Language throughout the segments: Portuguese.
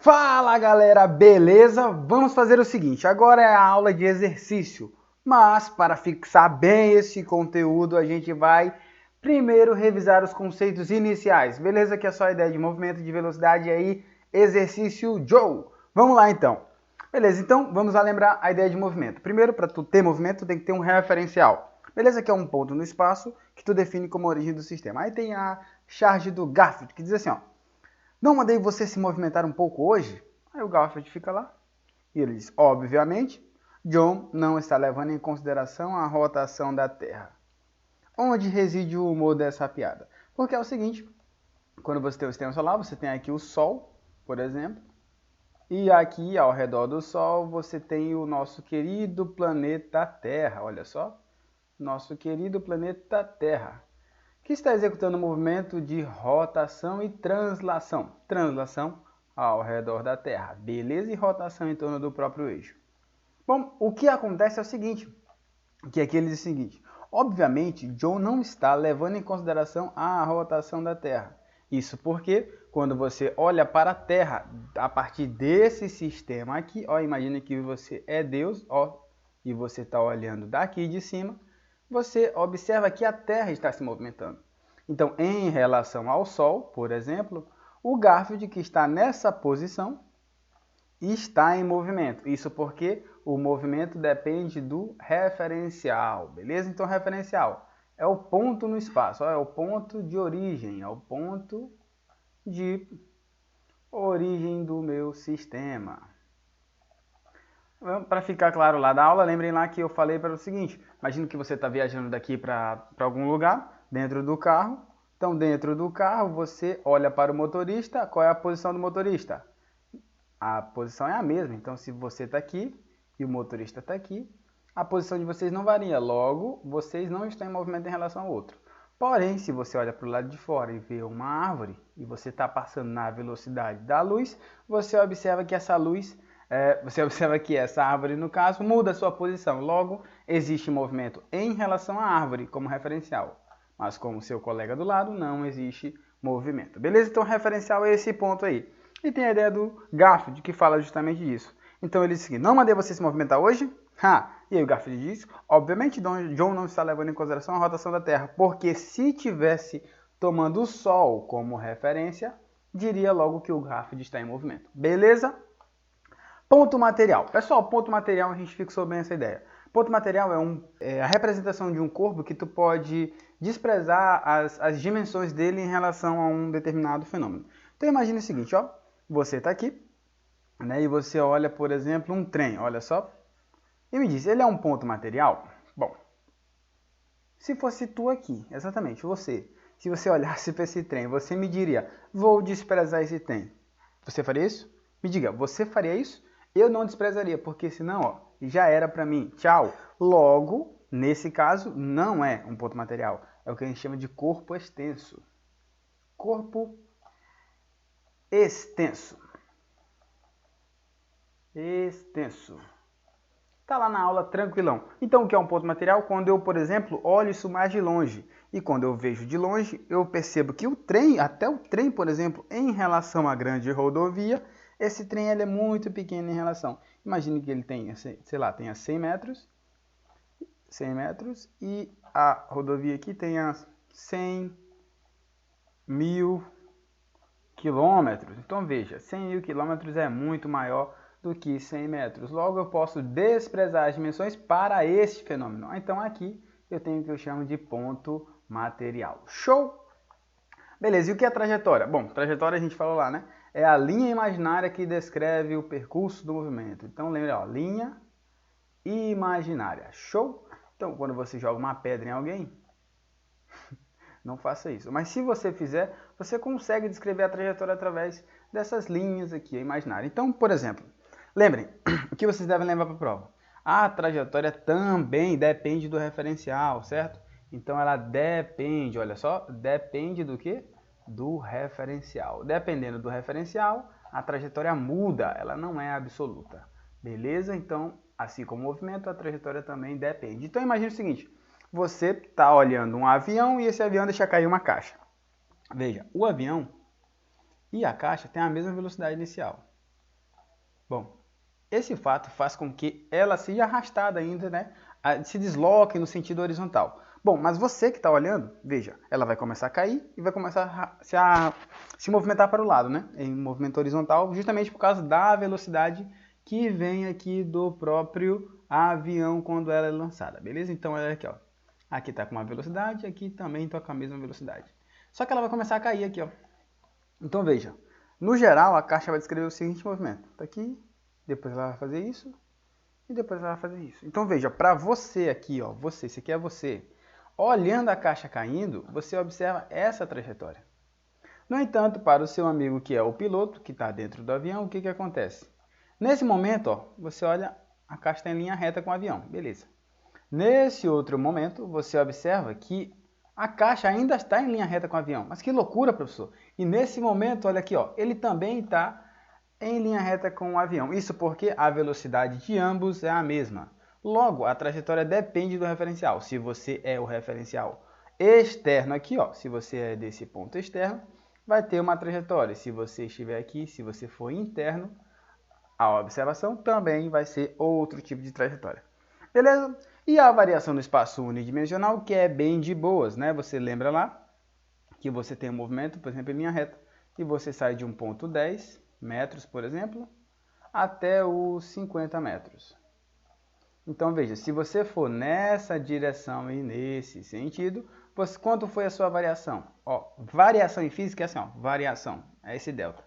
Fala galera, beleza? Vamos fazer o seguinte, agora é a aula de exercício, mas para fixar bem esse conteúdo a gente vai primeiro revisar os conceitos iniciais, beleza? Que é só a ideia de movimento, de velocidade e aí exercício Joe. Vamos lá então. Beleza, então vamos lá lembrar a ideia de movimento. Primeiro, para tu ter movimento, tu tem que ter um referencial. Beleza? Que é um ponto no espaço que tu define como origem do sistema. Aí tem a charge do Garfield, que diz assim, ó. Não mandei você se movimentar um pouco hoje? Aí o Garfield fica lá. E ele diz, obviamente, John não está levando em consideração a rotação da Terra. Onde reside o humor dessa piada? Porque é o seguinte, quando você tem o sistema solar, você tem aqui o Sol, por exemplo, e aqui ao redor do Sol você tem o nosso querido planeta Terra, olha só, nosso querido planeta Terra, que está executando o movimento de rotação e translação. Translação ao redor da Terra, beleza? E rotação em torno do próprio eixo. Bom, o que acontece é o seguinte, que aqui ele diz o seguinte, obviamente, John não está levando em consideração a rotação da Terra. Isso porque, quando você olha para a Terra, a partir desse sistema aqui, ó, imagine que você é Deus, ó, e você está olhando daqui de cima, você observa que a Terra está se movimentando. Então, em relação ao Sol, por exemplo, o Garfield que está nessa posição está em movimento. Isso porque o movimento depende do referencial, beleza? Então, referencial é o ponto no espaço, é o ponto de origem, é o ponto de origem do meu sistema. Para ficar claro lá da aula, lembrem lá que eu falei para o seguinte, imagina que você está viajando daqui para algum lugar, dentro do carro. Então, dentro do carro, você olha para o motorista, qual é a posição do motorista? A posição é a mesma, então se você está aqui e o motorista está aqui, a posição de vocês não varia, logo, vocês não estão em movimento em relação ao outro. Porém, se você olha para o lado de fora e vê uma árvore e você está passando na velocidade da luz, você observa que essa árvore, no caso, muda a sua posição. Logo, existe movimento em relação à árvore como referencial. Mas como seu colega do lado, não existe movimento. Beleza? Então, referencial é esse ponto aí. E tem a ideia do Garfield, que fala justamente disso. Então, ele diz o seguinte, não mandei você se movimentar hoje? E aí o Garfield diz, obviamente John não está levando em consideração a rotação da Terra, porque se tivesse tomando o Sol como referência, diria logo que o Garfield está em movimento. Beleza? Ponto material. Pessoal, ponto material, a gente fixou bem essa ideia. Ponto material é a representação de um corpo que tu pode desprezar as dimensões dele em relação a um determinado fenômeno. Então imagine o seguinte, ó, você está aqui, né, e você olha, por exemplo, um trem, olha só, e me diz, ele é um ponto material? Bom, se fosse tu aqui, exatamente, você, se você olhasse para esse trem, você me diria, vou desprezar esse trem. Você faria isso? Me diga, você faria isso? Eu não desprezaria, porque senão, ó, já era para mim, tchau. Logo, nesse caso, não é um ponto material, é o que a gente chama de corpo extenso. Corpo extenso. Extenso. Está lá na aula tranquilão. Então, o que é um ponto material? Quando eu, por exemplo, olho isso mais de longe. E quando eu vejo de longe, eu percebo que o trem, até o trem, por exemplo, em relação à grande rodovia, esse trem ele é muito pequeno em relação. Imagine que ele tenha, sei lá, tenha 100 metros e a rodovia aqui tenha 100 mil quilômetros. Então, veja, 100 mil quilômetros é muito maior do que 100 metros. Logo, eu posso desprezar as dimensões para este fenômeno. Então, aqui eu tenho o que eu chamo de ponto material. Show? Beleza, e o que é trajetória? Bom, trajetória a gente falou lá, né? É a linha imaginária que descreve o percurso do movimento. Então, lembra, ó, linha imaginária. Show? Então, quando você joga uma pedra em alguém, não faça isso. Mas se você fizer, você consegue descrever a trajetória através dessas linhas aqui imaginárias. Então, por exemplo, lembrem, o que vocês devem lembrar para a prova? A trajetória também depende do referencial, certo? Então, ela depende, olha só, depende do quê? Do referencial. Dependendo do referencial, a trajetória muda, ela não é absoluta. Beleza? Então, assim como o movimento, a trajetória também depende. Então, imagine o seguinte, você está olhando um avião e esse avião deixa cair uma caixa. Veja, o avião e a caixa têm a mesma velocidade inicial. Bom, esse fato faz com que ela seja arrastada ainda, né? Se desloque no sentido horizontal. Bom, mas você que está olhando, veja, ela vai começar a cair e vai começar a se movimentar para o lado, né? Em movimento horizontal, justamente por causa da velocidade que vem aqui do próprio avião quando ela é lançada, beleza? Então, ela aqui, ó. Aqui está com uma velocidade, aqui também está com a mesma velocidade. Só que ela vai começar a cair aqui, ó. Então, veja, no geral, a caixa vai descrever o seguinte movimento. Tá aqui, depois ela vai fazer isso, e depois ela vai fazer isso. Então veja, para você aqui, ó, você, esse aqui é você, olhando a caixa caindo, você observa essa trajetória. No entanto, para o seu amigo que é o piloto, que está dentro do avião, o que acontece? Nesse momento, ó, você olha, a caixa está em linha reta com o avião, beleza. Nesse outro momento, você observa que a caixa ainda está em linha reta com o avião. Mas que loucura, professor! E nesse momento, olha aqui, ó, ele também está em linha reta com o avião. Isso porque a velocidade de ambos é a mesma. Logo, a trajetória depende do referencial. Se você é o referencial externo aqui, ó, se você é desse ponto externo, vai ter uma trajetória. Se você estiver aqui, se você for interno, a observação também vai ser outro tipo de trajetória. Beleza? E a variação do espaço unidimensional, que é bem de boas, né? Você lembra lá que você tem um movimento, por exemplo, em linha reta, e você sai de um ponto 10 metros, por exemplo, até os 50 metros. Então, veja, se você for nessa direção e nesse sentido, quanto foi a sua variação? Ó, variação em física é assim, ó, variação, é esse delta.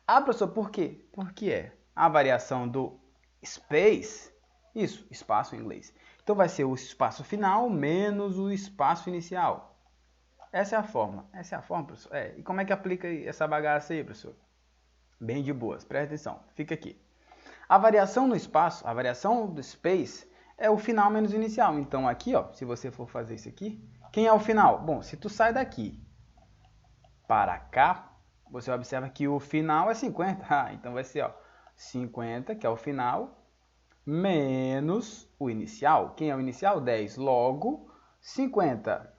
Ah, professor, por quê? Porque é a variação do space, isso, espaço em inglês. Então, vai ser o espaço final menos o espaço inicial. Essa é a forma, professor. E como é que aplica essa bagaça aí, professor? Bem de boas, presta atenção, fica aqui. A variação no espaço, a variação do space, é o final menos o inicial. Então aqui, ó, se você for fazer isso aqui, quem é o final? Bom, se tu sai daqui para cá, você observa que o final é 50. Então vai ser, ó, 50, que é o final, menos o inicial. Quem é o inicial? 10. Logo, 50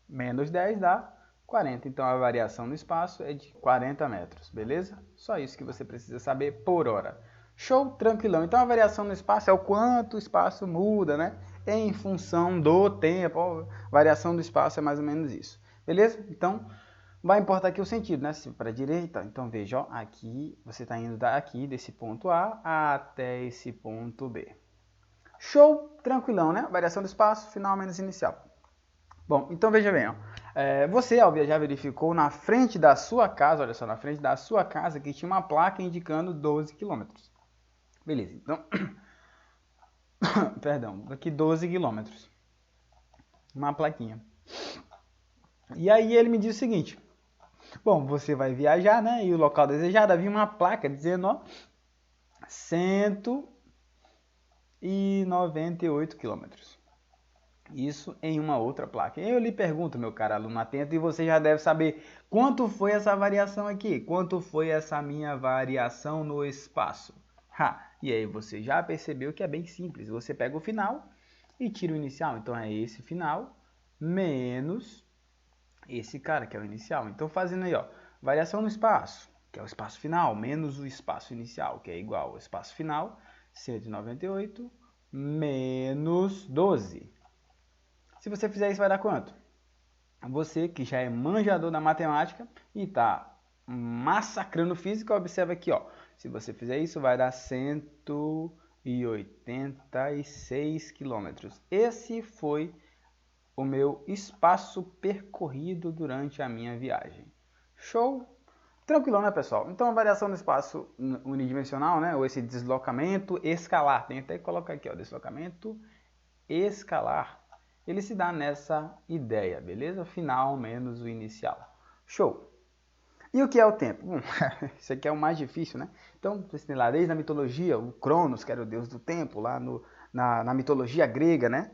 menos 10 dá 40. Então, a variação no espaço é de 40 metros, beleza? Só isso que você precisa saber por hora. Show? Tranquilão. Então, a variação no espaço é o quanto o espaço muda, né? Em função do tempo. A variação do espaço é mais ou menos isso. Beleza? Então, vai importar aqui o sentido, né? Se para a direita, então veja, ó, aqui você está indo daqui, desse ponto A até esse ponto B. Show? Tranquilão, né? Variação do espaço, final menos inicial. Bom, então veja bem, ó. Você ao viajar verificou na frente da sua casa, olha só, na frente da sua casa que tinha uma placa indicando 12 km. Beleza, então, perdão, aqui 12 km. Uma plaquinha. E aí ele me diz o seguinte, bom, você vai viajar, né, e o local desejado havia uma placa dizendo, ó, 198 km. Isso em uma outra placa. Eu lhe pergunto, meu caro aluno atento, e você já deve saber quanto foi essa variação aqui? Quanto foi essa minha variação no espaço? E aí você já percebeu que é bem simples. Você pega o final e tira o inicial. Então é esse final menos esse cara, que é o inicial. Então fazendo aí, ó, variação no espaço, que é o espaço final, menos o espaço inicial, que é igual ao espaço final, 198 menos 12. Se você fizer isso, vai dar quanto? Você que já é manjador da matemática e está massacrando física, observa aqui, ó. Se você fizer isso, vai dar 186 quilômetros. Esse foi o meu espaço percorrido durante a minha viagem. Show? Tranquilo, né, pessoal? Então, a variação do espaço unidimensional, né, ou esse deslocamento escalar, tem até que colocar aqui, ó, deslocamento escalar. Ele se dá nessa ideia, beleza? Final menos o inicial. Show! E o que é o tempo? Bom, isso aqui é o mais difícil, né? Então, você tem lá desde a mitologia, o Cronos, que era o deus do tempo, lá na mitologia grega, né?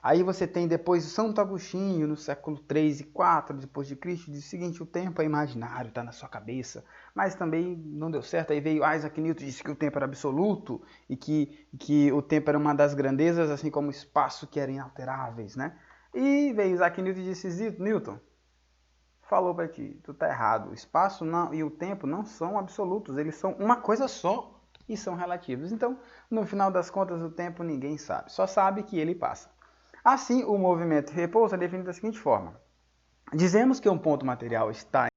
Aí você tem depois o Santo Agostinho, no século 3 e 4 depois de Cristo, diz o seguinte, o tempo é imaginário, está na sua cabeça, mas também não deu certo. Aí veio Isaac Newton, disse que o tempo era absoluto e que o tempo era uma das grandezas, assim como o espaço, que eram inalteráveis, né? E veio Isaac Newton e disse, Newton, falou para ti, tu tá errado, o espaço não, e o tempo não são absolutos, eles são uma coisa só. e são relativos. Então, no final das contas, o tempo ninguém sabe, só sabe que ele passa. Assim, o movimento de repouso é definido da seguinte forma. Dizemos que um ponto material está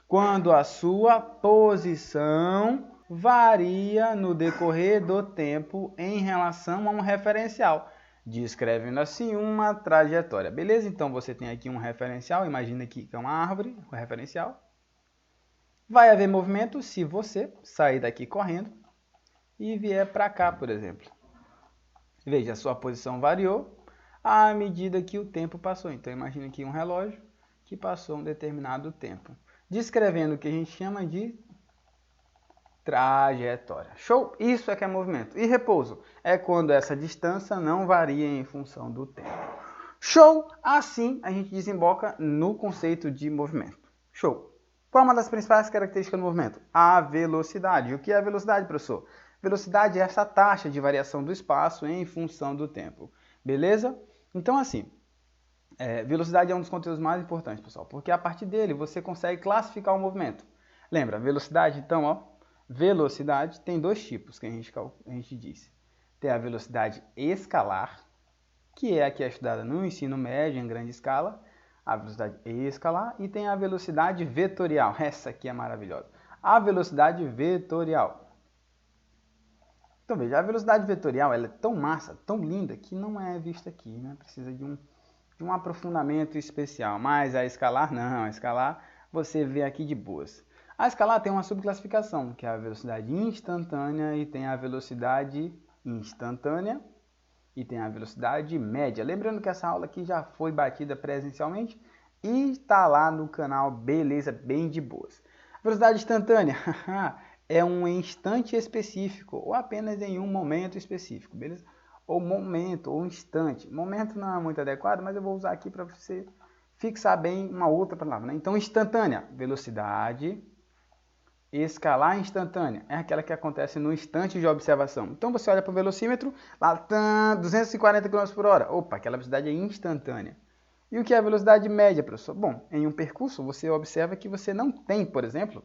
quando a sua posição varia no decorrer do tempo em relação a um referencial, descrevendo assim uma trajetória. Beleza? Então você tem aqui um referencial, imagina aqui que é uma árvore, o referencial. Vai haver movimento se você sair daqui correndo e vier para cá, por exemplo. Veja, a sua posição variou à medida que o tempo passou. Então imagina aqui um relógio que passou um determinado tempo, descrevendo o que a gente chama de trajetória. Show? Isso é que é movimento. E repouso é quando essa distância não varia em função do tempo. Show? Assim a gente desemboca no conceito de movimento. Show? Qual é uma das principais características do movimento? A velocidade. O que é a velocidade, professor? Velocidade é essa taxa de variação do espaço em função do tempo. Beleza? Então, assim, velocidade é um dos conteúdos mais importantes, pessoal, porque a partir dele você consegue classificar o movimento. Lembra, velocidade, então, ó, velocidade tem dois tipos que a gente disse. Tem a velocidade escalar, que é a que é estudada no ensino médio em grande escala, a velocidade escalar, e tem a velocidade vetorial. Essa aqui é maravilhosa. A velocidade vetorial. Então veja, a velocidade vetorial ela é tão massa, tão linda, que não é vista aqui, né? Precisa de um aprofundamento especial. Mas a escalar não, a escalar você vê aqui de boas. A escalar tem uma subclassificação, que é a velocidade instantânea e tem a velocidade instantânea e tem a velocidade média. Lembrando que essa aula aqui já foi batida presencialmente e está lá no canal, beleza, bem de boas. Velocidade instantânea é um instante específico ou apenas em um momento específico, beleza? Ou momento, ou instante. Momento não é muito adequado, mas eu vou usar aqui para você fixar bem uma outra palavra, né? Então, instantânea, velocidade escalar instantânea, é aquela que acontece no instante de observação. Então você olha para o velocímetro, lá 240 km por hora. Opa, aquela velocidade é instantânea. E o que é a velocidade média, professor? Bom, em um percurso você observa que você não tem, por exemplo,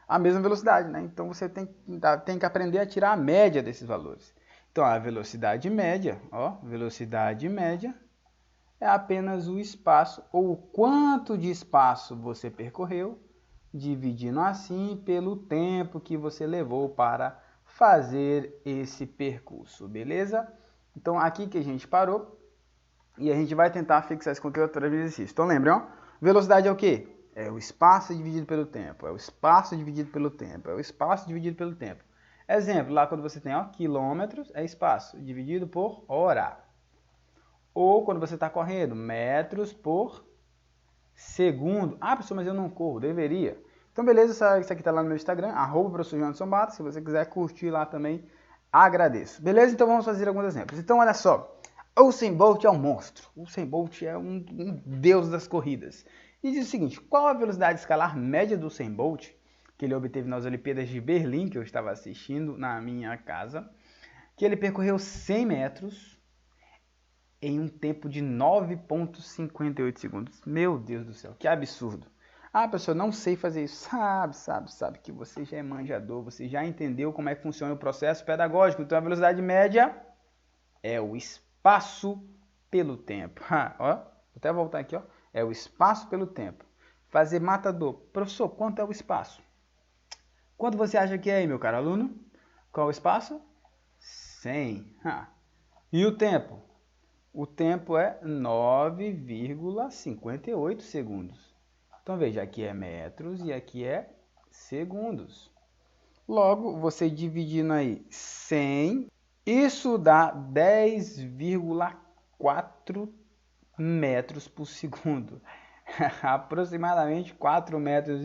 a mesma velocidade, né? Então você tem que aprender a tirar a média desses valores. Então a velocidade média, ó, velocidade média é apenas o espaço, ou o quanto de espaço você percorreu, dividindo assim pelo tempo que você levou para fazer esse percurso, beleza? Então aqui que a gente parou e a gente vai tentar fixar esse conteúdo através do exercício. Então lembrem, ó, velocidade é o quê? É o espaço dividido pelo tempo, é o espaço dividido pelo tempo, é o espaço dividido pelo tempo. Exemplo, lá quando você tem ó, quilômetros, é espaço dividido por hora. Ou quando você está correndo, metros por segundo. Ah, professor, mas eu não corro, deveria. Então, beleza, isso aqui está lá no meu Instagram, @professor_Johnson_Bato. Se você quiser curtir lá também, agradeço. Beleza? Então, vamos fazer alguns exemplos. Então, olha só. O Usain Bolt é um monstro. O Usain Bolt é um deus das corridas. E diz o seguinte, qual a velocidade escalar média do Usain Bolt, que ele obteve nas Olimpíadas de Berlim, que eu estava assistindo na minha casa, que ele percorreu 100 metros em um tempo de 9,58 segundos. Meu Deus do céu, que absurdo. Ah, professor, não sei fazer isso. Sabe que você já é manjador, você já entendeu como é que funciona o processo pedagógico. Então a velocidade média é o espaço pelo tempo. Ó, vou até voltar aqui, ó. É o espaço pelo tempo. Fazer matador. Professor, quanto é o espaço? Quanto você acha que é aí, meu caro aluno? Qual o espaço? 100. E o tempo? O tempo é 9,58 segundos. Então veja, aqui é metros e aqui é segundos. Logo, você dividindo aí 100, isso dá 10,4 metros por segundo. Aproximadamente 4,5 metros,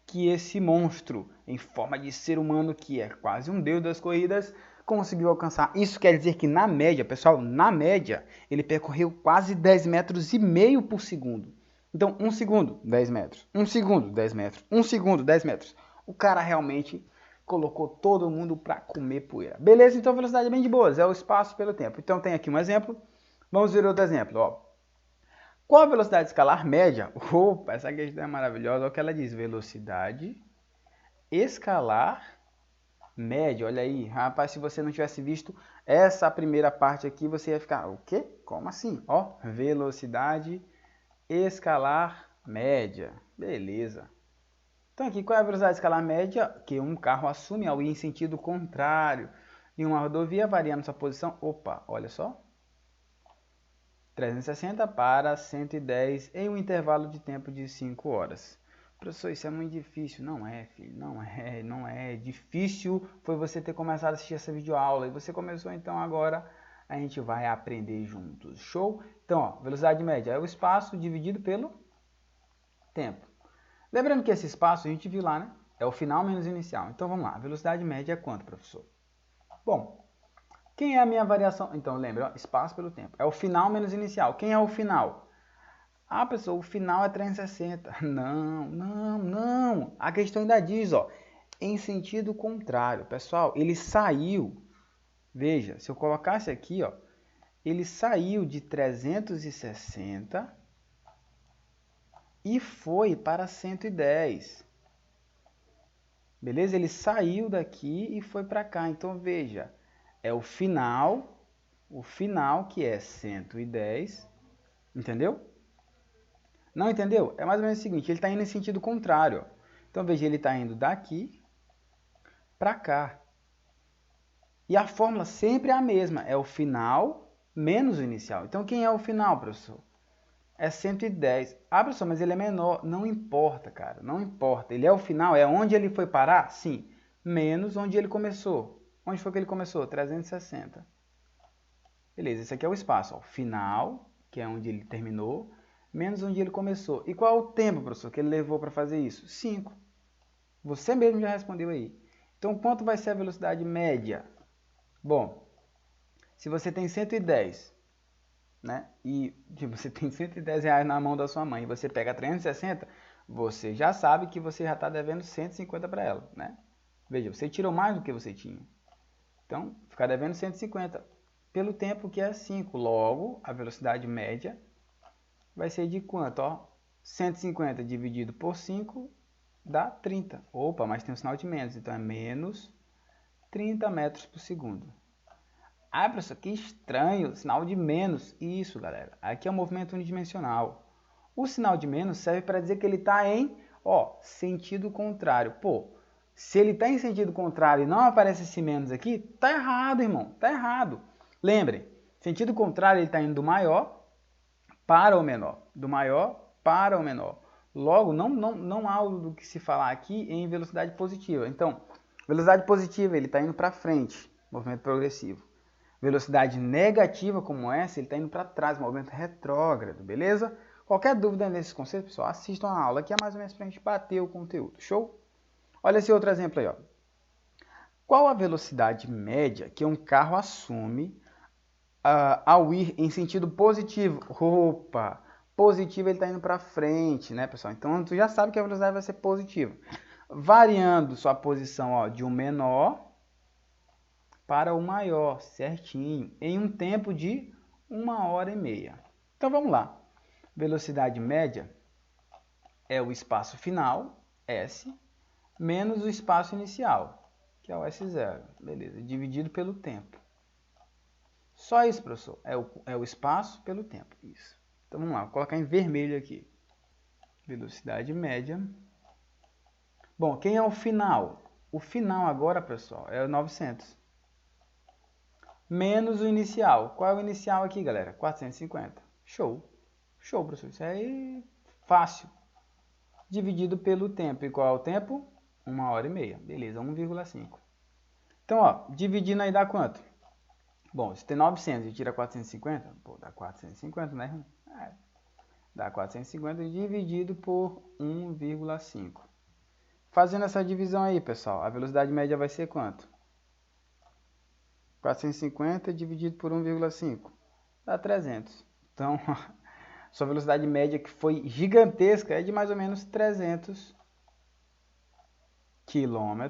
que esse monstro, em forma de ser humano, que é quase um deus das corridas, conseguiu alcançar. Isso quer dizer que na média, pessoal, na média, ele percorreu quase 10,5 metros por segundo. Então, 1 segundo, 10 metros. 1 segundo, 10 metros. 1 segundo, 10 metros. O cara realmente colocou todo mundo para comer poeira. Beleza? Então, a velocidade é bem de boas. É o espaço pelo tempo. Então, tem aqui um exemplo. Vamos ver outro exemplo. Ó. Qual a velocidade escalar média? Opa, essa questão é maravilhosa. Olha o que ela diz. Velocidade escalar média. Olha aí, rapaz, se você não tivesse visto essa primeira parte aqui, você ia ficar, o quê? Como assim? Ó, velocidade escalar média. Beleza. Então aqui, qual é a velocidade escalar média que um carro assume ao ir em sentido contrário em uma rodovia, variando sua posição? Opa, olha só. 360 para 110 em um intervalo de tempo de 5 horas. Professor, isso é muito difícil. Não é, filho, não é. Difícil foi você ter começado a assistir essa videoaula e você começou, então agora a gente vai aprender juntos. Show? Então, ó, velocidade média é o espaço dividido pelo tempo. Lembrando que esse espaço a gente viu lá, né? É o final menos o inicial. Então vamos lá, a velocidade média é quanto, professor? Bom, quem é a minha variação? Então lembra, ó, espaço pelo tempo. É o final menos o inicial. Quem é o final? Ah, pessoal, o final é 360. Não. A questão ainda diz, ó, em sentido contrário. Pessoal, ele saiu. Veja, se eu colocasse aqui, ó, ele saiu de 360 e foi para 110. Beleza? Ele saiu daqui e foi para cá. Então, veja, é o final que é 110, entendeu? Não entendeu? É mais ou menos o seguinte, ele está indo em sentido contrário. Ó. Então, veja, ele está indo daqui para cá. E a fórmula sempre é a mesma, é o final menos o inicial. Então, quem é o final, professor? É 110. Ah, professor, mas ele é menor. Não importa, cara, não importa. Ele é o final, é onde ele foi parar? Sim. Menos onde ele começou. Onde foi que ele começou? 360. Beleza, esse aqui é o espaço. Ó. Final, que é onde ele terminou, menos onde ele começou. E qual é o tempo, professor, que ele levou para fazer isso? 5. Você mesmo já respondeu aí. Então, quanto vai ser a velocidade média? Bom, se você tem 110, né? E você tem 110 reais na mão da sua mãe e você pega 360, você já sabe que você já está devendo 150 para ela, né? Veja, você tirou mais do que você tinha. Então, ficar devendo 150 pelo tempo que é 5. Logo, a velocidade média vai ser de quanto? Ó, 150 dividido por 5 dá 30. Opa, mas tem um sinal de menos, então é menos 30 metros por segundo. Ah, professor, que estranho, sinal de menos. Isso, galera, aqui é um movimento unidimensional. O sinal de menos serve para dizer que ele está em, ó, sentido contrário. Pô, se ele está em sentido contrário e não aparece esse menos aqui, tá errado, irmão, tá errado. Lembrem, sentido contrário ele está indo do maior para o menor, do maior para o menor. Logo, não há do que se falar aqui em velocidade positiva. Então, velocidade positiva ele está indo para frente, movimento progressivo. Velocidade negativa como essa, ele está indo para trás, movimento retrógrado, beleza? Qualquer dúvida nesse conceito, pessoal, assistam a aula, que é mais ou menos para a gente bater o conteúdo, show? Olha esse outro exemplo aí, ó. Qual a velocidade média que um carro assume ao ir em sentido positivo? Opa, positivo ele está indo para frente, né, pessoal? Então, tu já sabe que a velocidade vai ser positiva. Variando sua posição, ó, de um menor para o maior, certinho, em um tempo de 1h30. Então vamos lá. Velocidade média é o espaço final, S, menos o espaço inicial, que é o S0, beleza, dividido pelo tempo. Só isso, professor, é o espaço pelo tempo, isso. Então vamos lá, vou colocar em vermelho aqui. Velocidade média. Bom, quem é o final? O final agora, pessoal, é o 900. Menos o inicial. Qual é o inicial aqui, galera? 450. Show. Show, professor. Isso aí é fácil. Dividido pelo tempo. E qual é o tempo? 1h30. Beleza, 1,5. Então, ó, dividindo aí dá quanto? Bom, se tem 900 e tira 450, pô, dá 450, né? É, dá 450 dividido por 1,5. Fazendo essa divisão aí, pessoal, a velocidade média vai ser quanto? 450 dividido por 1,5 dá 300. Então, sua velocidade média, que foi gigantesca, é de mais ou menos 300 km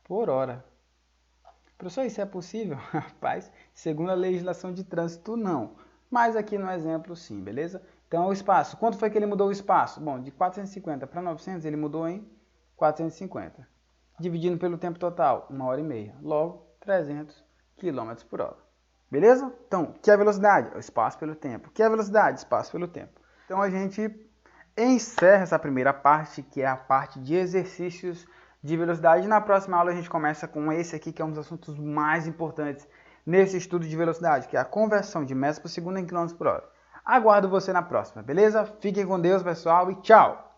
por hora. Professor, isso é possível? Rapaz, segundo a legislação de trânsito, não. Mas aqui no exemplo, sim, beleza? Então, o espaço. Quanto foi que ele mudou o espaço? Bom, de 450 para 900, ele mudou em 450. Dividindo pelo tempo total, 1h30. Logo, 300 km por hora. Beleza? Então, o que é a velocidade? O espaço pelo tempo. O que é a velocidade? Espaço pelo tempo. Então, a gente encerra essa primeira parte, que é a parte de exercícios de velocidade. Na próxima aula, a gente começa com esse aqui, que é um dos assuntos mais importantes nesse estudo de velocidade, que é a conversão de metros por segundo em quilômetros por hora. Aguardo você na próxima, beleza? Fiquem com Deus, pessoal, e tchau!